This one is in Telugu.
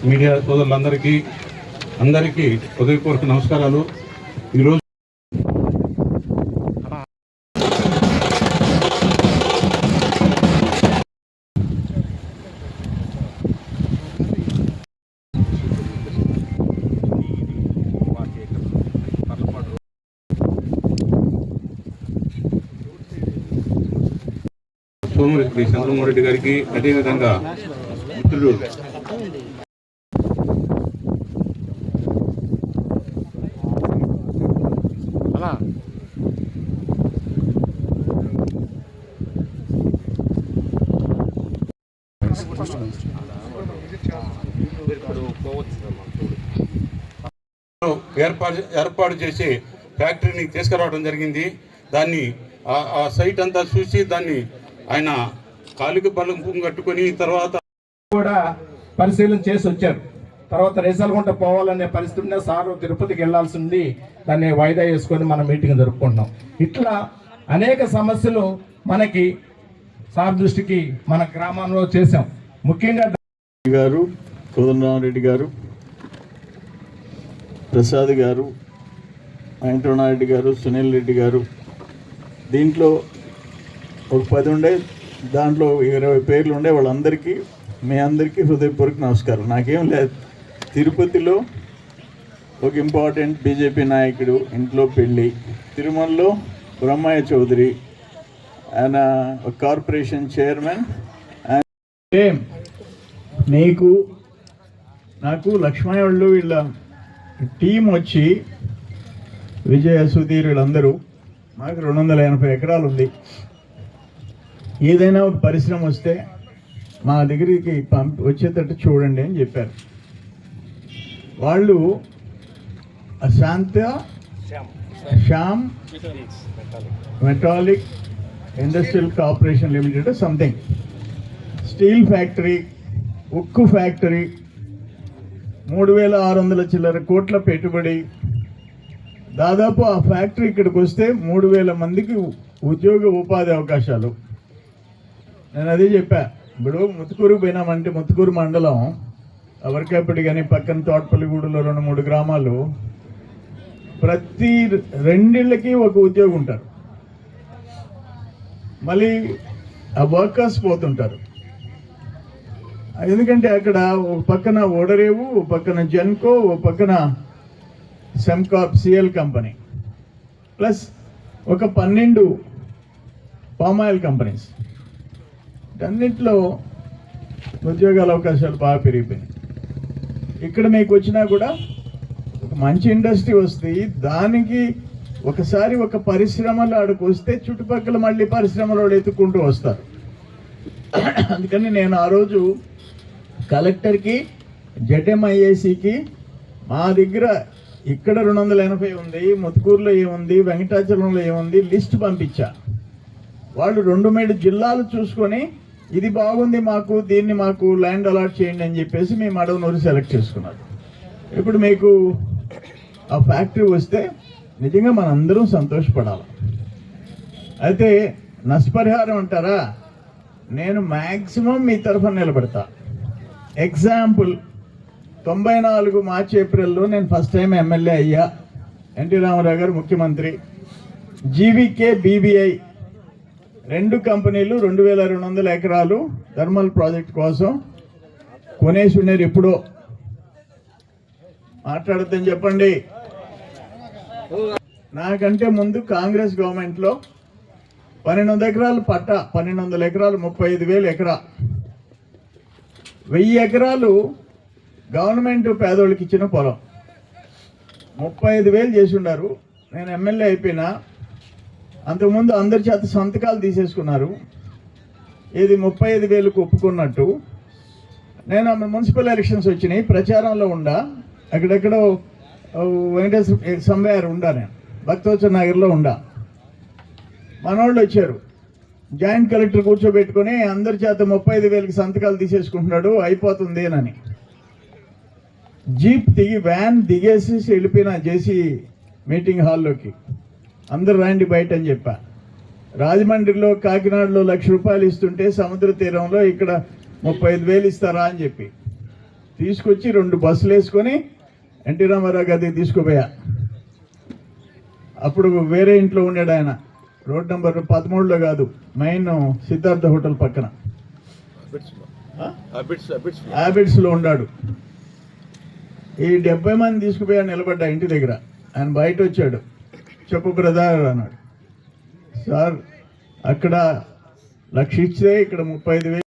మీడియా సోదరులందరికీ హృదయపూర్వక నమస్కారాలు. ఈరోజు సోమిరెడ్డి చంద్రమోహన్ రెడ్డి గారికి, అదేవిధంగా మిత్రులు ఏర్పాటు చేసి ఫ్యాక్టరీని తీసుకురావడం జరిగింది. దాన్ని ఆ సైట్ అంతా చూసి దాన్ని ఆయన కాలుకి బలం కట్టుకొని తర్వాత కూడా పరిశీలన చేసి వచ్చారు. తర్వాత రేసాలగుంట పోవాలనే పరిస్థితి ఉండే సారు తిరుపతికి వెళ్లాల్సి ఉంది, దాన్ని వాయిదా వేసుకొని మనం మీటింగ్ జరుపుకుంటున్నాం. ఇట్లా అనేక సమస్యలు మనకి సార్ దృష్టికి మన గ్రామంలో చేశాం. ముఖ్యంగా గారు, కోదండరామరెడ్డి గారు, ప్రసాద్ గారు, వెంకటరమణారెడ్డి గారు, సునీల్ రెడ్డి గారు, దీంట్లో ఒక 10 ఉండే, దాంట్లో 20 పేర్లు ఉండే. వాళ్ళందరికీ మీ అందరికీ హృదయపూర్వక నమస్కారం. నాకేం లేదు, తిరుపతిలో ఒక ఇంపార్టెంట్ బీజేపీ నాయకుడు ఇంట్లో పెళ్ళి, తిరుమలలో బ్రహ్మయ్య చౌదరి ఆయన ఒక కార్పొరేషన్ చైర్మన్, నాకు లక్ష్మయ్య వాళ్ళు వీళ్ళ టీం వచ్చి విజయ సుధీర్ వీళ్ళందరూ, మాకు 280 ఎకరాలు ఉంది, ఏదైనా ఒక పరిశ్రమ వస్తే మా దగ్గరికి వచ్చేటట్టు చూడండి అని చెప్పారు. వాళ్ళు Shyam metallic industrial corporation limited something, steel factory, ఉక్కు ఫ్యాక్టరీ, 3600 చిల్లర కోట్ల పెట్టుబడి. దాదాపు ఆ ఫ్యాక్టరీ ఇక్కడికి వస్తే 3000 మందికి ఉద్యోగ ఉపాధి అవకాశాలు. నేను అదే చెప్పా. ఇప్పుడు ముత్తుకూరు పోయినామంటే, ముత్తుకూరు మండలం అవరకాపడి కానీ పక్కన తోటపల్లిగూడలో 2-3 గ్రామాలు, ప్రతి 2 ఇళ్ళకి ఒక ఉద్యోగం ఉంటారు. మళ్ళీ ఆ వర్కర్స్ పోతుంటారు. ఎందుకంటే అక్కడ ఒక పక్కన ఓడరేవు, ఒక పక్కన జెన్కో, ఒక పక్కన సెమ్కార్ప్ సిఎల్ కంపెనీ, ప్లస్ ఒక 12 పామాయిల్ కంపెనీస్. అన్నింటిలో ఉద్యోగాల అవకాశాలు బాగా పెరిగిపోయినాయి. ఇక్కడ మీకు వచ్చినా కూడా ఒక మంచి ఇండస్ట్రీ వస్తుంది. దానికి ఒకసారి ఒక పరిశ్రమలు ఆడికి వస్తే చుట్టుపక్కల మళ్ళీ పరిశ్రమలు ఎత్తుకుంటూ వస్తారు. అందుకని నేను ఆ రోజు కలెక్టర్కి, జెడ్ఎంఐఏసికి మా దగ్గర ఇక్కడ 280 ఉంది, ముత్తుకూరులో ఏముంది, వెంకటాచలంలో ఏముంది లిస్ట్ పంపించా. వాళ్ళు 2-3 జిల్లాలు చూసుకొని ఇది బాగుంది మాకు, దీన్ని మాకు ల్యాండ్ అలాట్ చేయండి అని చెప్పేసి మేము అడవనూరు సెలెక్ట్ చేసుకున్నారు. ఇప్పుడు మీకు ఆ ఫ్యాక్టరీ వస్తే నిజంగా మనందరం సంతోషపడాలి. అయితే నష్టపరిహారం అంటారా, నేను మ్యాక్సిమం మీ తరఫున నిలబడతా. ఎగ్జాంపుల్, 94 మార్చి ఏప్రిల్లో నేను ఫస్ట్ టైం ఎమ్మెల్యే అయ్యా. ఎన్టీ రామారావు గారు ముఖ్యమంత్రి. జీవీకే బీబీఐ 2 కంపెనీలు 2200 ఎకరాలు థర్మల్ ప్రాజెక్ట్ కోసం కొనేసి ఉన్నారు. ఎప్పుడో మాట్లాడద్దని చెప్పండి. నాకంటే ముందు కాంగ్రెస్ గవర్నమెంట్లో 1200 ఎకరాలు పట్ట, 1200 ఎకరాలు 35,000 ఎకరా, 1000 ఎకరాలు గవర్నమెంట్ పేదోళ్ళకి ఇచ్చిన పొలం 35,000 చేసి ఉన్నారు. నేను ఎమ్మెల్యే అయిపోయినా, అంతకుముందు అందరి చేత సంతకాలు తీసేసుకున్నారు. ఇది 35,000కు ఒప్పుకున్నట్టు. నేను మున్సిపల్ ఎలక్షన్స్ వచ్చినాయి, ప్రచారంలో ఉండా, అక్కడెక్కడో వెంకటేశ్వర సంవేర్ ఉండా, నేను భక్తవత్సల నగర్లో ఉండా. మనోళ్ళు వచ్చారు, జాయింట్ కలెక్టర్ కూర్చోబెట్టుకొని అందరి చేత 35,000కి సంతకాలు తీసేసుకుంటున్నాడు, అయిపోతుంది అని. జీప్ దిగి, వ్యాన్ దిగేసి వెళ్ళిపోయిన జేసీ మీటింగ్ హాల్లోకి, అందరు రండి బయట అని చెప్పా. రాజమండ్రిలో, కాకినాడలో 1,00,000 రూపాయలు ఇస్తుంటే సముద్ర తీరంలో ఇక్కడ 35,000 ఇస్తారా అని చెప్పి తీసుకొచ్చి 2 బస్సులు వేసుకొని ఎన్టీ రామారావు గారి తీసుకుపోయా. అప్పుడు వేరే ఇంట్లో ఉన్నాడు ఆయన, రోడ్ నెంబర్ 13లో కాదు, మెయిన్ సిద్ధార్థ హోటల్ పక్కన హ్యాబిట్స్లో ఉన్నాడు. ఈ 70 మంది తీసుకుపోయా, నిలబడ్డా ఇంటి దగ్గర. ఆయన బయట వచ్చాడు, చెప్పు బ్రదర్ అన్నాడు. సార్ అక్కడ 1,00,000 ఇస్తే ఇక్కడ 35,000